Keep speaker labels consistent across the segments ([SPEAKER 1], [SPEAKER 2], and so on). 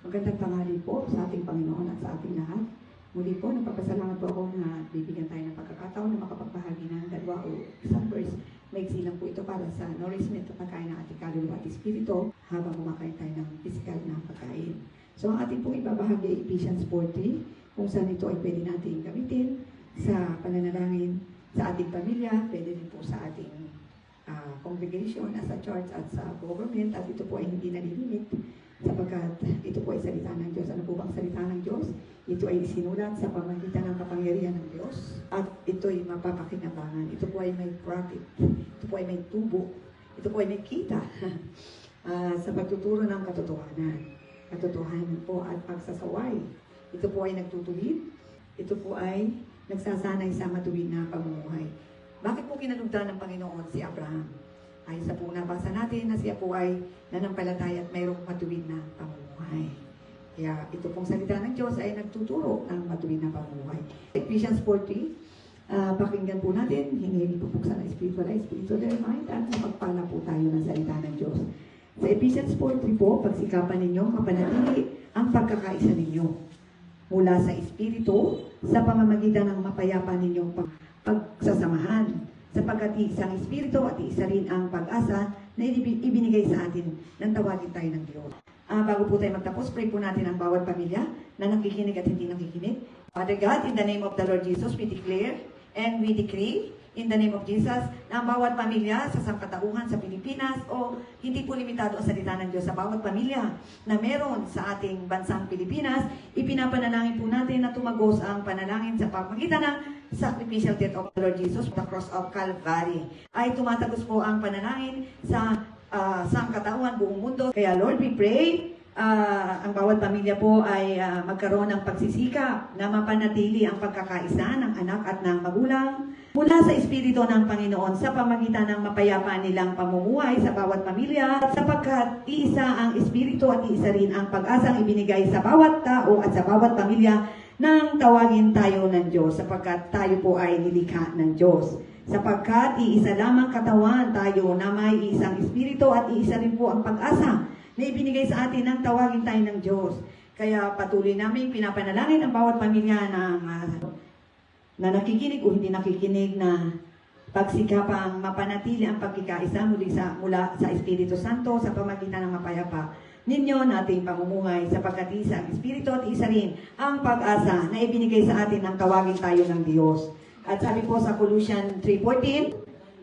[SPEAKER 1] Magandang tanghali po sa ating Panginoon at sa ating lahat. Muli po, nagpapasalamat po ako na bibigyan tayo ng pagkakataon na makapagbahagi ng dalawa o isang verse. Maiksi lang po ito para sa nourishment at pagkain ng ating kaluluwa at espiritu habang kumakain tayo ng physical na pagkain. So ang ating pong ibabahagi ay Ephesians 4:3, kung saan ito ay pwede natin gamitin sa pananalangin sa ating pamilya, pwede din po sa ating congregation, as a church at sa government, at ito po ay hindi nalilimit sapagkat ito po ay salita ng Diyos. Ano po bang salita ng Diyos? Ito ay sinulat sa pamagitan ng kapangyarihan ng Diyos at ito ay mapapakinabangan. Ito po ay may profit. Ito po ay may tubo. Ito po ay may kita sa pagtuturo ng katotohanan. Katotohanan po at pagsasaway. Ito po ay nagtutulid. Ito po ay nagsasanay sa matuwid na pamumuhay. Bakit po kinalugdan ng Panginoon si Abraham? Ay sa po nabasa natin na siya po ay nanampalataya at mayroong matuwid na pamumuhay. Kaya ito pong salita ng Diyos ay nagtuturo ng matuwid na pamumuhay. Ephesians 4:3, pakinggan po natin, hinihili po buksan ng spiritual mind at mapagpala po tayo ng salita ng Diyos. Sa Ephesians 4:3 po, pagsikapan ninyo, mapanatili ang pagkakaisa ninyo mula sa espiritu sa pamamagitan ng mapayapa ninyong pagsasamahan. Sapagkat isang espiritu at isa rin ang pag-asa na ibinigay sa atin nang tawagin tayo ng Diyos. Bago po tayo magtapos, pray po natin ang bawat pamilya na nakikinig at hindi nakikinig. Father God, in the name of the Lord Jesus, we declare and we decree in the name of Jesus na ang bawat pamilya sa sangkatauhan sa Pilipinas o hindi po limitado ang salita ng Diyos sa bawat pamilya na meron sa ating bansang Pilipinas, ipinapanalangin po natin na tumagos ang panalangin sa pamagitan ng sacrificial death of the Lord Jesus, the cross of Calvary. Ay tumatagos po ang panalangin sa sangkatauhan buong mundo. Kaya Lord, we pray ang bawat pamilya po ay magkaroon ng pagsisikap na mapanatili ang pagkakaisa ng anak at ng magulang mula sa Espiritu ng Panginoon sa pamagitan ng mapayapa nilang pamumuhay sa bawat pamilya sapagkat iisa ang Espiritu at iisa rin ang pag-asang ibinigay sa bawat tao at sa bawat pamilya nang tawagin tayo ng Diyos sapagkat tayo po ay nilikha ng Diyos. Sapagkat iisa lamang katawan tayo na may isang Espiritu at iisa rin po ang pag-asa na ibinigay sa atin nang tawagin tayo ng Diyos. Kaya patuloy namin pinapanalangin ang bawat pamilya na nakikinig o hindi nakikinig na pagsikapang mapanatili ang pagkikaisa mula sa Espiritu Santo sa pamagitan ng mapayapa ninyo nating pamumuhay sapagkat isa ang Espiritu at isa rin ang pag-asa na ibinigay sa atin nang tawagin tayo ng Diyos. At sabi po sa Colossians 3:14,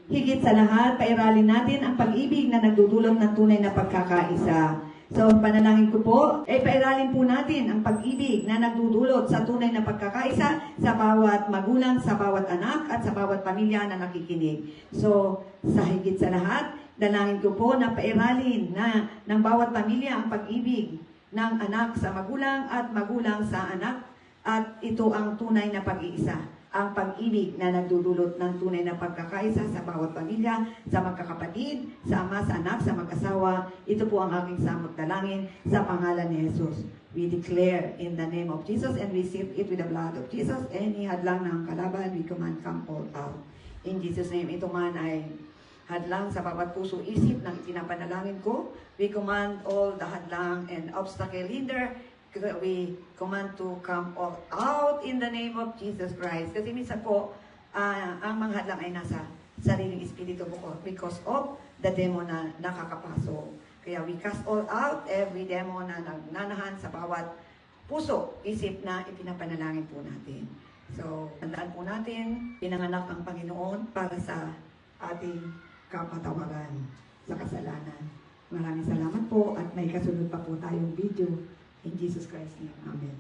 [SPEAKER 1] higit sa lahat, pairalin natin ang pag-ibig na nagdudulot ng tunay na pagkakaisa. So, panalangin ko po, pairalin po natin ang pag-ibig na nagdudulot sa tunay na pagkakaisa sa bawat magulang, sa bawat anak, at sa bawat pamilya na nakikinig. So, sa higit sa lahat, dalangin ko po na pairalin na ng bawat pamilya ang pag-ibig ng anak sa magulang at magulang sa anak, at ito ang tunay na pag-iisa. Ang pag-ibig na nagdudulot ng tunay na pagkakaisa sa bawat pamilya, sa magkakapatid, sa ama, sa anak, sa mag-asawa. Ito po ang aking samot dalangin sa pangalan ni Jesus. We declare in the name of Jesus and we seal it with the blood of Jesus. Any hadlang ng kalaban, we command come all out. In Jesus' name, ito man ay hadlang sa bawat puso isip ng itinapanalangin ko. We command all the hadlang and obstacle hinder. We command to come all out in the name of Jesus Christ. Kasi minsan po, ang mga hadlang ay nasa sariling espiritu po because of the demon na nakakapasok. Kaya we cast all out every demon na nagnanahan sa bawat puso, isip na ipinapanalangin po natin. So, tandaan po natin, pinanganak ang Panginoon para sa ating kapatawaran sa kasalanan. Maraming salamat po at may kasunod pa po tayong video. In Jesus Christ's name, Amen.